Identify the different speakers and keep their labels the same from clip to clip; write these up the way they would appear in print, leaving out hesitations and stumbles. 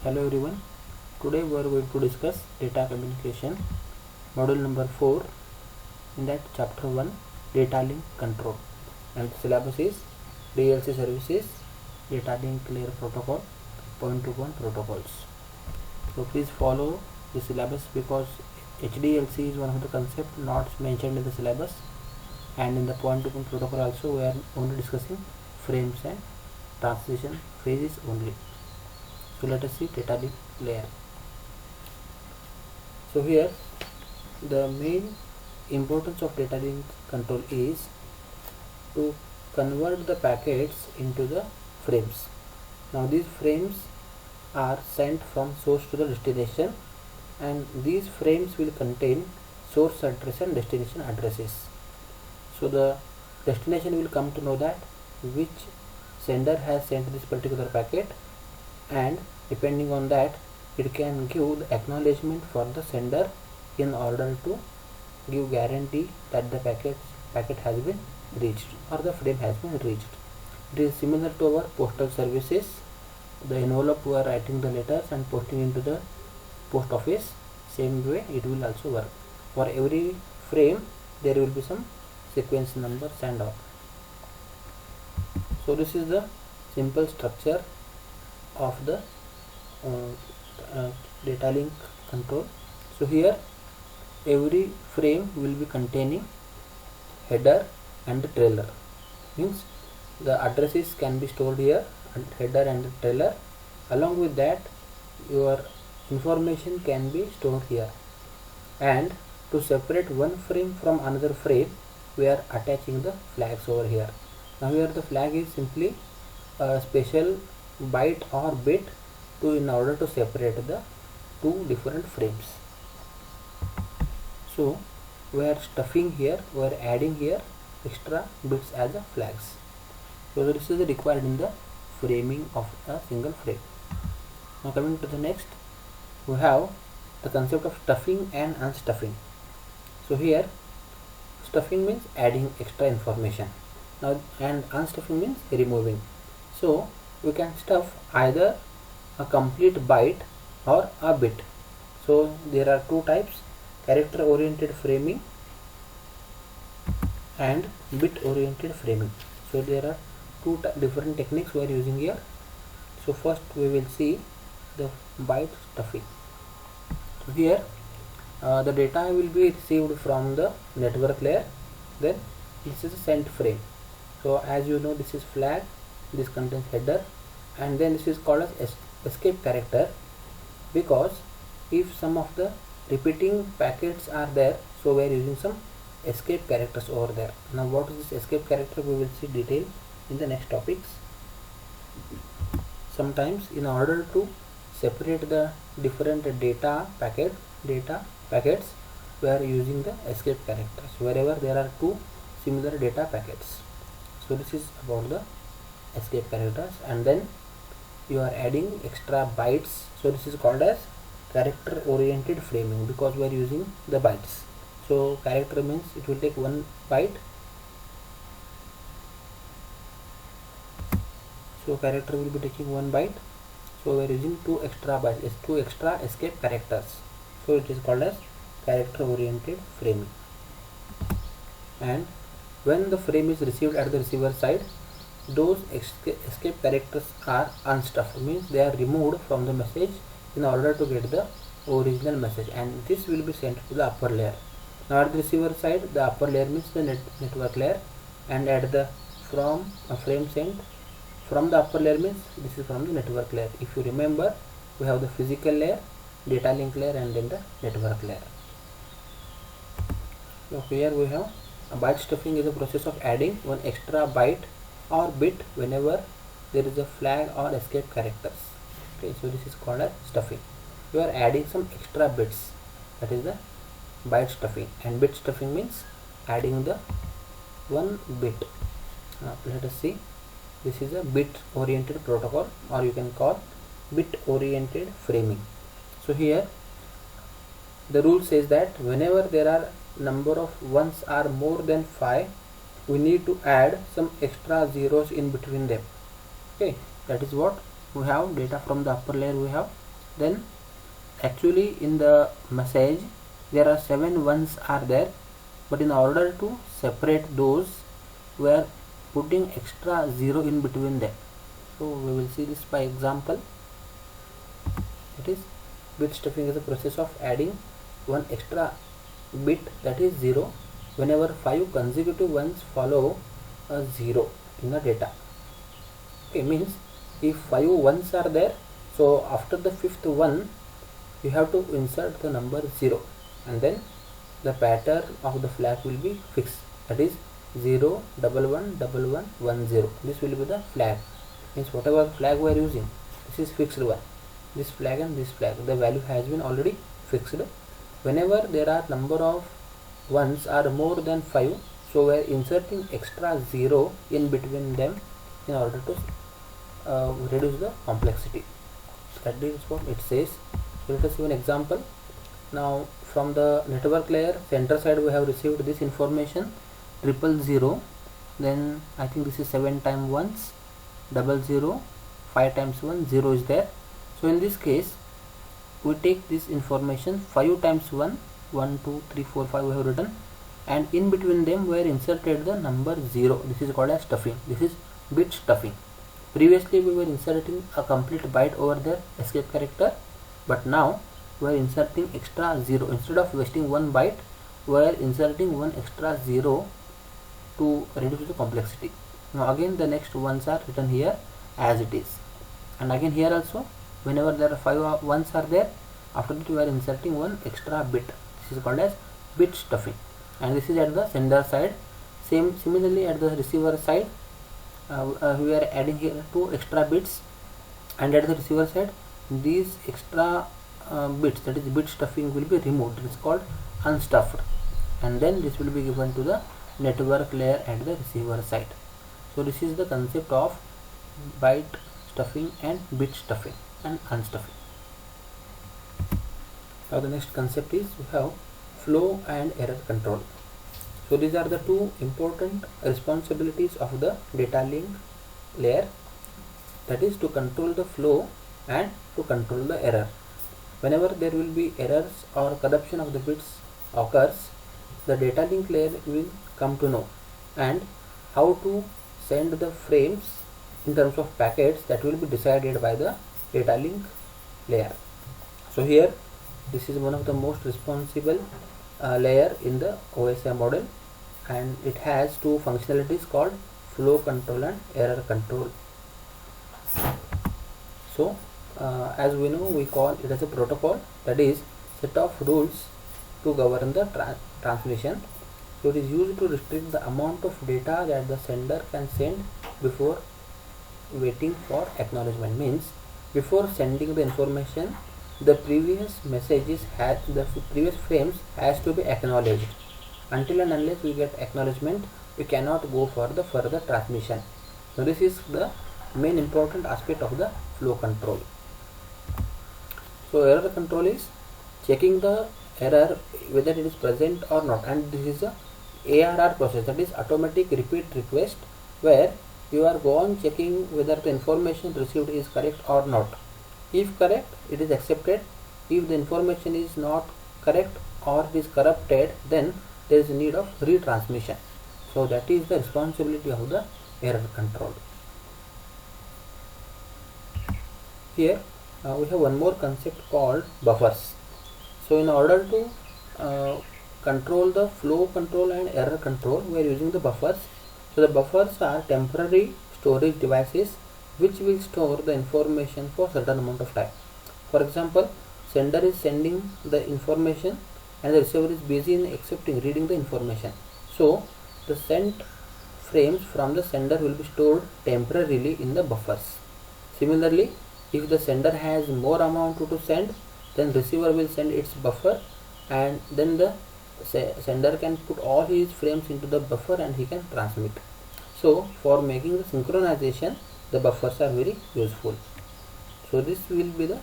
Speaker 1: Hello everyone. Today we are going to discuss data communication module number 4. In that chapter 1, data link control, and the syllabus is DLC services, data link layer protocol, point-to-point protocols. So please follow the syllabus because HDLC is one of the concepts not mentioned in the syllabus, and in the point-to-point protocol also we are only discussing frames and transition phases only. So let us see data link layer. So here the main importance of data link control is to convert the packets into the frames. Now these frames are sent from source to the destination, and these frames will contain source address and destination addresses. So the destination will come to know that which sender has sent this particular packet, and depending on that it can give the acknowledgement for the sender in order to give guarantee that the packet has been reached or the frame has been reached. It is similar to our postal services. The envelope we are writing the letters and posting into the post office. Same way it will also work. For every frame there will be some sequence numbers and all. So this is the simple structure of the data link control. So here every frame will be containing header and the trailer, means the addresses can be stored here, and header and the trailer. Along with that your information can be stored here, and to separate one frame from another frame we are attaching the flags over here. Now here the flag is simply a special byte or bit in order to separate the two different frames. So we are stuffing here, we are adding here extra bits as a flags. So this is required in the framing of a single frame. Now coming to the next, we have the concept of stuffing and unstuffing. So here stuffing means adding extra information, now and unstuffing means removing. So we can stuff either a complete byte or a bit. So there are two types: character oriented framing and bit oriented framing. So there are two different techniques we are using here. So first we will see the byte stuffing. So here the data will be received from the network layer, then this is a sent frame. So as you know, this is flag, this contains header, and then this is called as escape character, because if some of the repeating packets are there, so we are using some escape characters over there. Now what is this escape character, we will see detail in the next topics. Sometimes in order to separate the different data packets, we are using the escape characters wherever there are two similar data packets. So this is about the escape characters, and then you are adding extra bytes. So this is called as character oriented framing, because we are using the bytes. So character means it will take one byte. So character will be taking one byte. So we are using two extra bytes, two extra escape characters. So it is called as character oriented framing. And when the frame is received at the receiver side, those escape characters are unstuffed, means they are removed from the message in order to get the original message, and this will be sent to the upper layer. Now at the receiver side, the upper layer means the network layer, and at the from a frame sent from the upper layer means this is from the network layer. If you remember, we have the physical layer, data link layer, and then the network layer. So here we have a byte stuffing is a process of adding one extra byte or bit whenever there is a flag or escape characters. Okay, so this is called as stuffing. You are adding some extra bits, that is the byte stuffing. And bit stuffing means adding the one bit. Now let us see, this is a bit oriented protocol, or you can call bit oriented framing. So here the rule says that whenever there are number of ones are more than 5, we need to add some extra zeros in between them. Okay, that is what we have. Data from the upper layer we have then actually in the message there are 7 ones are there, but in order to separate those we are putting extra 0 in between them. So we will see this by example. It is bit stuffing is a process of adding one extra bit, that is 0, whenever 5 consecutive ones follow a 0 in the data. Okay, means if 5 ones are there, so after the fifth one you have to insert the number 0, and then the pattern of the flag will be fixed, that is 0 11 11 10. This will be the flag, means whatever flag we are using, this is fixed one. This flag and this flag, the value has been already fixed. Whenever there are number of ones are more than 5, so we are inserting extra 0 in between them in order to reduce the complexity. That is what it says. So let us see an example. Now from the network layer center side we have received this information 000, then I think this is 7 times 1s 00, 5 times 1 0 is there. So in this case we take this information 5 times 1 1 2 3 4 5 we have written, and in between them we are inserted the number 0. This is called as stuffing. This is bit stuffing. Previously we were inserting a complete byte over there, escape character, but now we are inserting extra 0. Instead of wasting one byte, we are inserting one extra 0 to reduce the complexity. Now again the next ones are written here as it is, and again here also whenever there are 5 ones are there, after that we are inserting one extra bit. This is called as bit stuffing, and this is at the sender side. Similarly at the receiver side we are adding here 2 extra bits, and at the receiver side these extra bits, that is bit stuffing, will be removed. It is called unstuffed, and then this will be given to the network layer at the receiver side. So this is the concept of byte stuffing and bit stuffing and unstuffing. Now the next concept is we have flow and error control. So these are the two important responsibilities of the data link layer, that is to control the flow and to control the error. Whenever there will be errors or corruption of the bits occurs, the data link layer will come to know, and how to send the frames in terms of packets, that will be decided by the data link layer. So here this is one of the most responsible layer in the OSI model, and it has two functionalities called flow control and error control. So as we know, we call it as a protocol, that is set of rules to govern the transmission. So it is used to restrict the amount of data that the sender can send before waiting for acknowledgement. Means before sending the information, the previous messages the previous frames has to be acknowledged. Until and unless we get acknowledgement, we cannot go for the further transmission. So this is the main important aspect of the flow control. So error control is checking the error whether it is present or not, and this is a ARR process, that is automatic repeat request, where you are go on checking whether the information received is correct or not. If correct, it is accepted. If the information is not correct or it is corrupted, then there is a need of retransmission. So that is the responsibility of the error control. Here we have one more concept called buffers. So in order to control the flow control and error control, we are using the buffers. So the buffers are temporary storage devices which will store the information for certain amount of time. For example, sender is sending the information and the receiver is busy in accepting, reading the information. So the sent frames from the sender will be stored temporarily in the buffers. Similarly, if the sender has more amount to send, then receiver will send its buffer, and then the sender can put all his frames into the buffer and he can transmit. So for making the synchronization, the buffers are very useful. So this will be the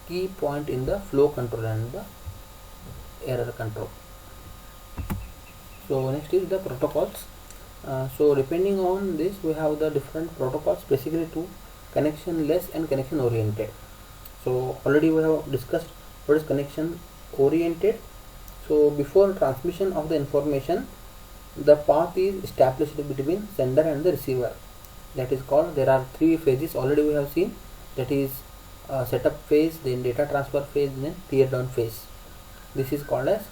Speaker 1: key point in the flow control and the error control. So next is the protocols. So depending on this, we have the different protocols, basically two: connection less and connection oriented. So already we have discussed what is connection oriented. So before transmission of the information, the path is established between sender and the receiver. That is called, there are three phases already we have seen, that is setup phase, then data transfer phase, then tear down phase. This is called as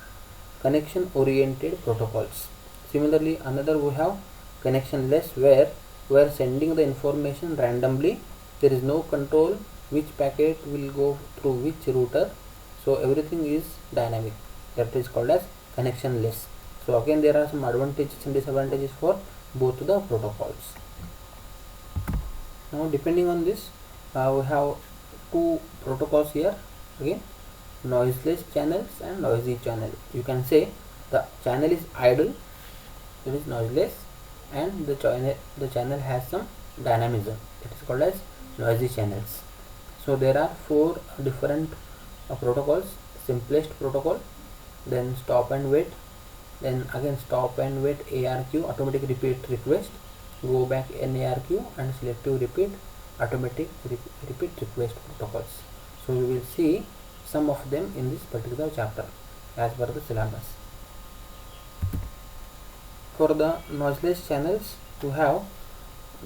Speaker 1: connection oriented protocols. Similarly, another we have connectionless, where we are sending the information randomly. There is no control which packet will go through which router, so everything is dynamic. That is called as connectionless. So again, there are some advantages and disadvantages for both the protocols. Now depending on this, we have two protocols here. Again, noiseless channels and noisy channel. You can say the channel is idle, it is noiseless, and the channel has some dynamism. It is called as noisy channels. So there are four different protocols: simplest protocol, then stop and wait, then again stop and wait ARQ, automatic repeat request, go back NARQ, and selective repeat, automatic repeat request protocols. So we will see some of them in this particular chapter as per the syllabus. For the noiseless channels, you have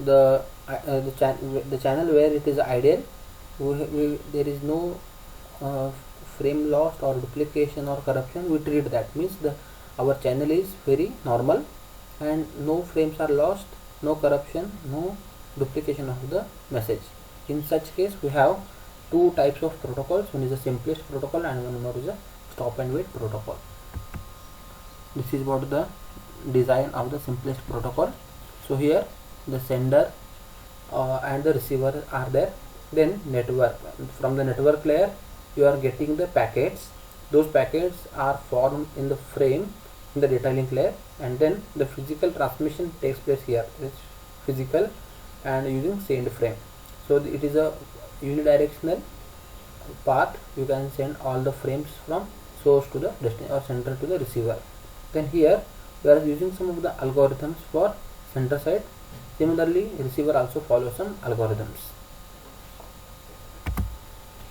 Speaker 1: the channel where it is ideal. There is no frame loss or duplication or corruption. We treat that, means our channel is very normal and no frames are lost, no corruption, no duplication of the message. In such case, we have two types of protocols. One is the simplest protocol and one more is a stop and wait protocol. This is what the design of the simplest protocol. So here the sender and the receiver are there. Then network, from the network layer you are getting the packets. Those packets are formed in the frame in the data link layer, and then the physical transmission takes place here. It's physical and using send frame. So it is a unidirectional path. You can send all the frames from source to the destination or sender to the receiver. Then here we are using some of the algorithms for sender side. Similarly, receiver also follows some algorithms.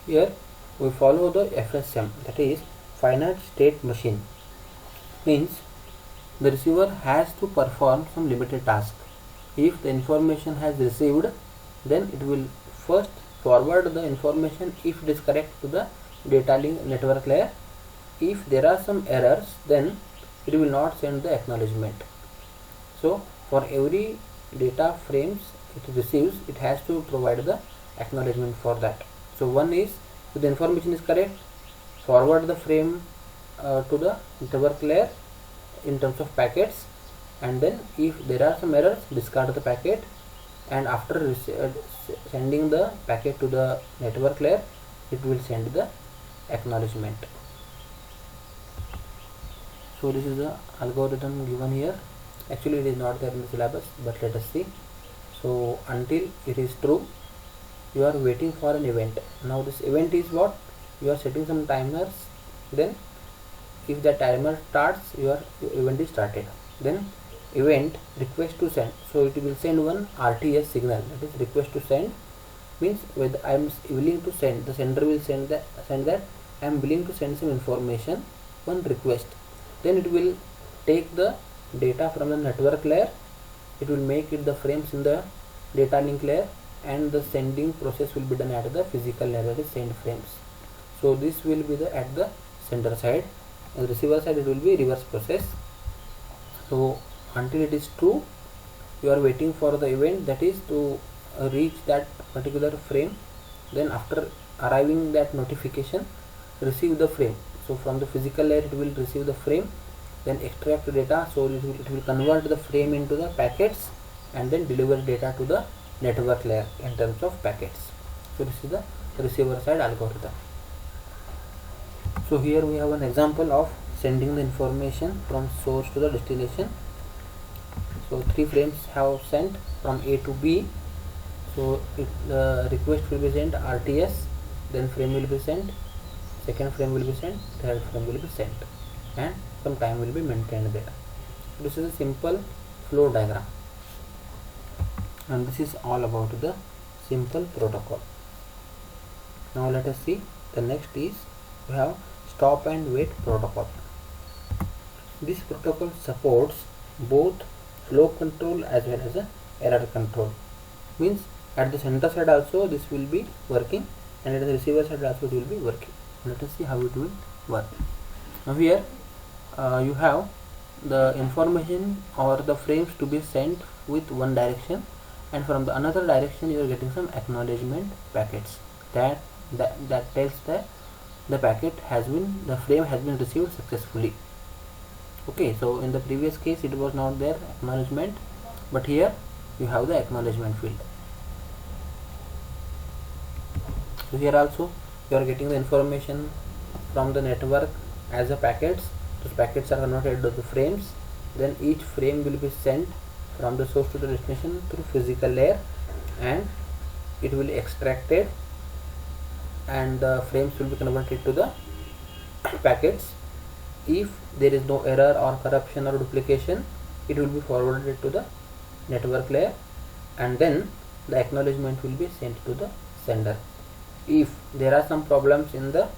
Speaker 1: Here we follow the FSM, that is finite state machine. Means the receiver has to perform some limited task. If the information has received, then it will first forward the information, if it is correct, to the data link network layer. If there are some errors, then it will not send the acknowledgement. So for every data frames it receives, it has to provide the acknowledgement for that. So one is, if the information is correct, forward the frame to the network layer in terms of packets, and then if there are some errors, discard the packet, and after sending the packet to the network layer, it will send the acknowledgement. So this is the algorithm given here. Actually it is not there in the syllabus, but let us see. So until it is true, you are waiting for an event. Now this event is what? You are setting some timers, then if the timer starts, your event is started. Then event request to send, so it will send one RTS signal, that is request to send. Means whether I am willing to send, the sender will send that I am willing to send some information, one request. Then it will take the data from the network layer, it will make it the frames in the data link layer, and the sending process will be done at the physical layer, that is send frames. So this will be the at the sender side, and receiver side it will be reverse process. So until it is true, you are waiting for the event, that is to reach that particular frame. Then after arriving that notification, receive the frame. So from the physical layer it will receive the frame, then extract data, so it will convert the frame into the packets, and then deliver data to the network layer in terms of packets. So this is the receiver side algorithm. So here we have an example of sending the information from source to the destination. So 3 frames have sent from A to B. So the request will be sent RTS, then frame will be sent, second frame will be sent, third frame will be sent, and some time will be maintained there. This is a simple flow diagram, and this is all about the simple protocol. Now let us see the next is we have stop and wait protocol. This protocol supports both flow control as well as error control. Means at the sender side also this will be working, and at the receiver side also it will be working. Let us see how it will work. Now here you have the information or the frames to be sent with one direction, and from the another direction you are getting some acknowledgement packets that tells that the frame has been received successfully. Okay, so in the previous case it was not there acknowledgement, but here you have the acknowledgement field. So here also you are getting the information from the network as the packets. Those packets are converted to the frames. Then each frame will be sent from the source to the destination through physical layer, and it will be extracted, and the frames will be converted to the packets. If there is no error or corruption or duplication, it will be forwarded to the network layer, and then the acknowledgement will be sent to the sender. If there are some problems in the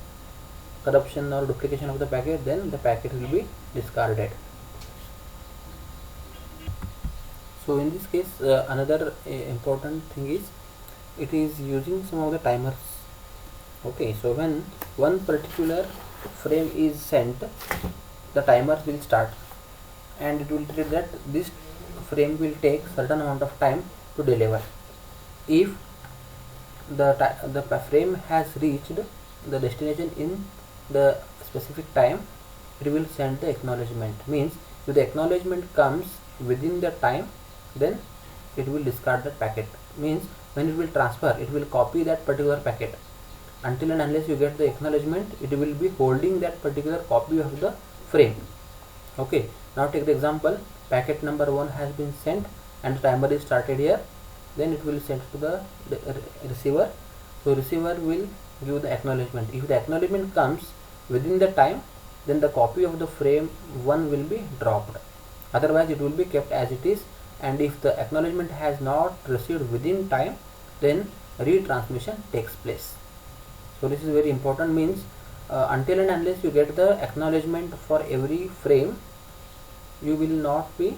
Speaker 1: corruption or duplication of the packet, then the packet will be discarded. So in this case another important thing is it is using some of the timers. Okay, so when one particular frame is sent, the timers will start, and it will tell that this frame will take certain amount of time to deliver. If the frame has reached the destination in the specific time, it will send the acknowledgement. Means if the acknowledgement comes within the time, then it will discard that packet. Means when it will transfer, it will copy that particular packet. Until and unless you get the acknowledgement, it will be holding that particular copy of the frame. Okay, now take the example, packet number 1 has been sent and the timer is started here. Then it will send to the receiver. So receiver will give the acknowledgement. If the acknowledgement comes within the time, then the copy of the frame 1 will be dropped. Otherwise it will be kept as it is, and if the acknowledgement has not received within time, then retransmission takes place. So this is very important. Means until and unless you get the acknowledgement for every frame, you will not be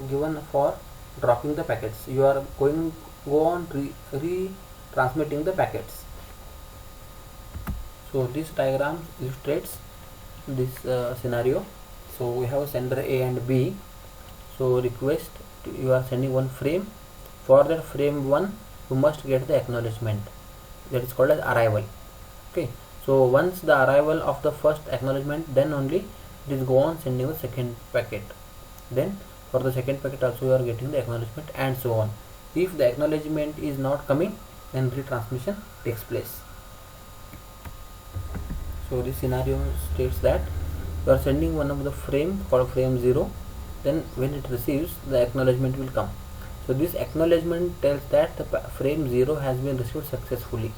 Speaker 1: given for dropping the packets. You are go on retransmitting the packets. So this diagram illustrates this scenario. So we have sender A and B. So request you are sending one frame. For that frame 1, you must get the acknowledgement. That is called as arrival. Okay. So once the arrival of the first acknowledgement, then only it is go on sending the second packet. Then for the second packet also you are getting the acknowledgement, and so on. If the acknowledgement is not coming, then retransmission takes place. So this scenario states that you are sending one of the frame called frame 0. Then when it receives, the acknowledgement will come. So this acknowledgement tells that the frame 0 has been received successfully.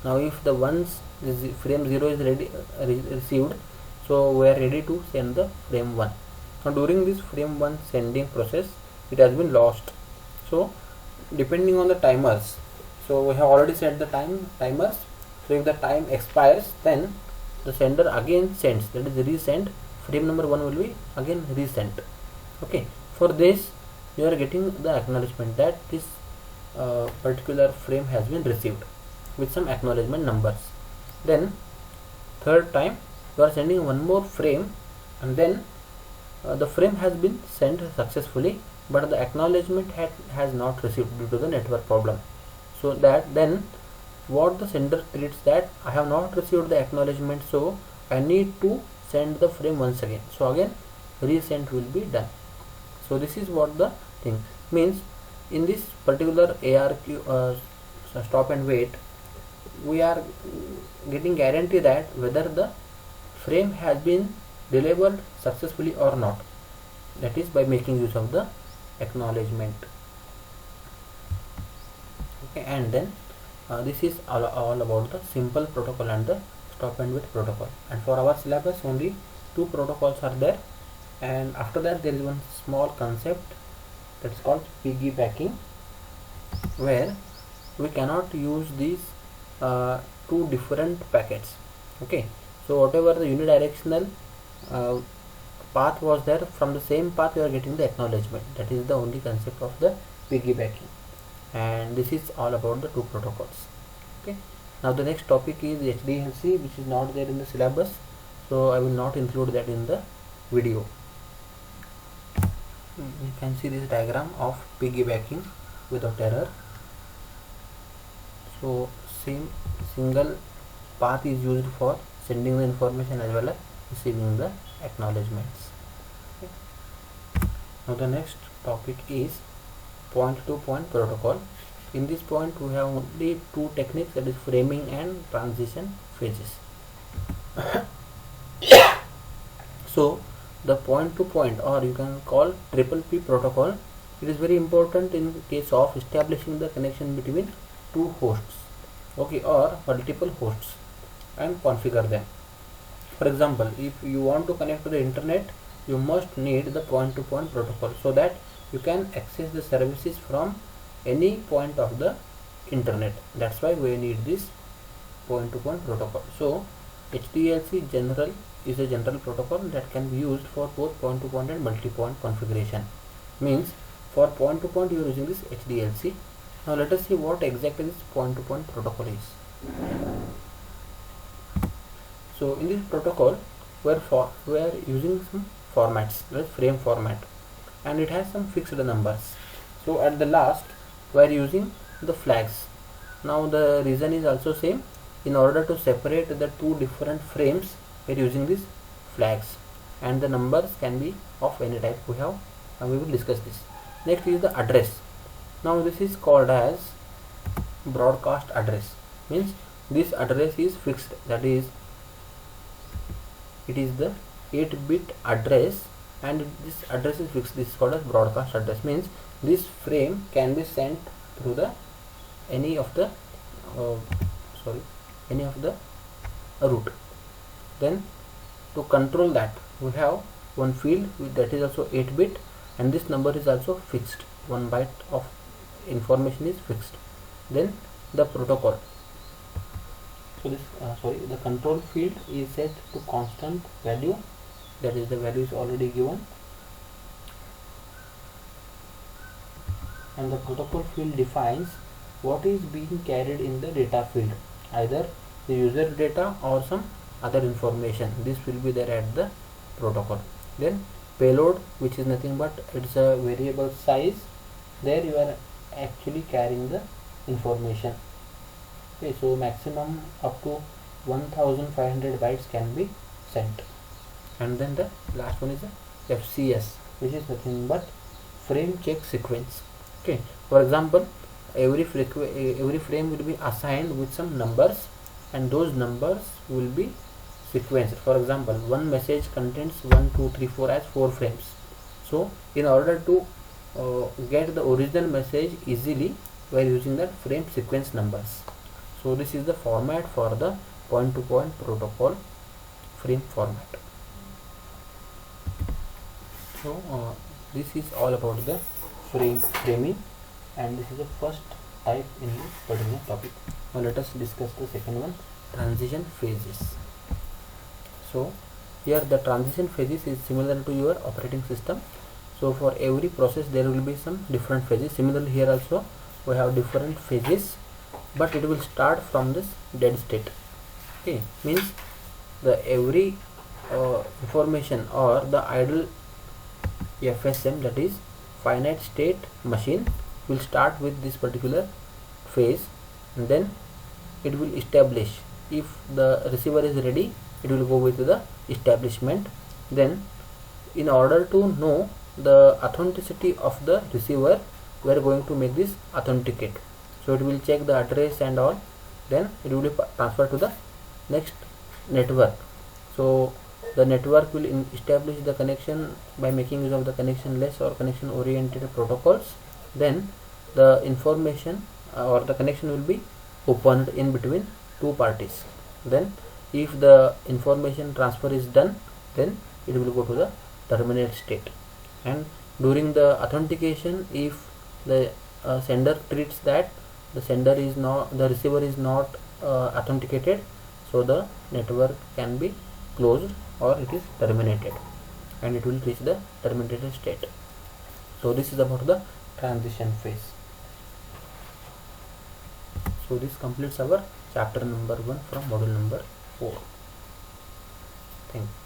Speaker 1: Now if the once this frame 0 is ready received, so we are ready to send the frame 1. Now during this frame 1 sending process, it has been lost. So depending on the timers, so we have already set the timers. So if the time expires, then the sender again sends, that is resend. Frame number 1 will be again resent. Okay, for this you are getting the acknowledgement that this particular frame has been received with some acknowledgement numbers. Then third time you are sending one more frame, and then the frame has been sent successfully, but the acknowledgement has not received due to the network problem. So that then what the sender treats that I have not received the acknowledgement, so I need to send the frame once again. So again resend will be done. So this is what the thing means. In this particular ARQ stop and wait, we are getting guarantee that whether the frame has been delivered successfully or not. That is by making use of the acknowledgement. Okay, and then this is all about the simple protocol and the stop and wait protocol. And for our syllabus, only 2 protocols are there, and after that there is one small concept that is called piggybacking, where we cannot use these two different packets. Okay, so whatever the unidirectional path was there, from the same path you are getting the acknowledgement. That is the only concept of the piggybacking, and this is all about the two protocols. Okay, now the next topic is HDLC, which is not there in the syllabus, so I will not include that in the video. You can see this diagram of piggybacking without error. So same single path is used for sending the information as well as receiving the acknowledgements. Okay. Now the next topic is point-to-point protocol. In this point we have only two techniques, that is framing and transition phases. So the point-to-point, or you can call P protocol, it is very important in case of establishing the connection between two hosts, okay, or multiple hosts, and configure them. For example, if you want to connect to the internet, you must need the point-to-point protocol, so that you can access the services from any point of the internet. That's why we need this point-to-point protocol. So HDLC general is a general protocol that can be used for both point-to-point and multi-point configuration. Means for point-to-point you are using this HDLC. Now let us see what exactly this point-to-point protocol is. So in this protocol we are using some formats, like frame format, and it has some fixed numbers. So at the last we are using the flags. Now the reason is also same. In order to separate the two different frames, we are using these flags, and the numbers can be of any type we have, and we will discuss this. Next is the address. Now this is called as broadcast address. Means this address is fixed, that is, it is the 8-bit address, and this address is fixed. This is called as broadcast address. Means this frame can be sent through the any of the route. Then to control that, we have one field that is also 8-bit, and this number is also fixed. 1 byte of information is fixed. Then the protocol. So this the control field is set to constant value, that is the value is already given, and the protocol field defines what is being carried in the data field, either the user data or some other information. This will be there at the protocol. Then payload, which is nothing but it's a variable size. There you are actually carrying the information. Okay, so maximum up to 1500 bytes can be sent. And then the last one is the FCS, which is nothing but frame check sequence. Okay, for example, every frame will be assigned with some numbers, and those numbers will be sequenced. For example, one message contains 1 2 3 4 as 4 frames. So in order to get the original message easily, we are using that frame sequence numbers. So this is the format for the point-to-point protocol frame format. So this is all about the framing, and this is the first type in this particular topic. Now let us discuss the second one, transition phases. So here the transition phases is similar to your operating system. So for every process there will be some different phases. Similarly here also we have different phases, but it will start from this dead state. Okay, means the every information or the idle FSM, that is finite state machine, will start with this particular phase, and then it will establish. If the receiver is ready, it will go with the establishment. Then in order to know the authenticity of the receiver, we are going to make this authenticate. So it will check the address and all, then it will be transferred to the next network. So the network will establish the connection by making use of the connectionless or connection oriented protocols. Then the information or the connection will be opened in between two parties. Then if the information transfer is done, then it will go to the terminate state. And during the authentication, if the sender treats that the receiver is not authenticated, so the network can be closed or it is terminated, and it will reach the terminated state. So this is about the transition phase. So this completes our chapter number 1 from module number 4. Thank you.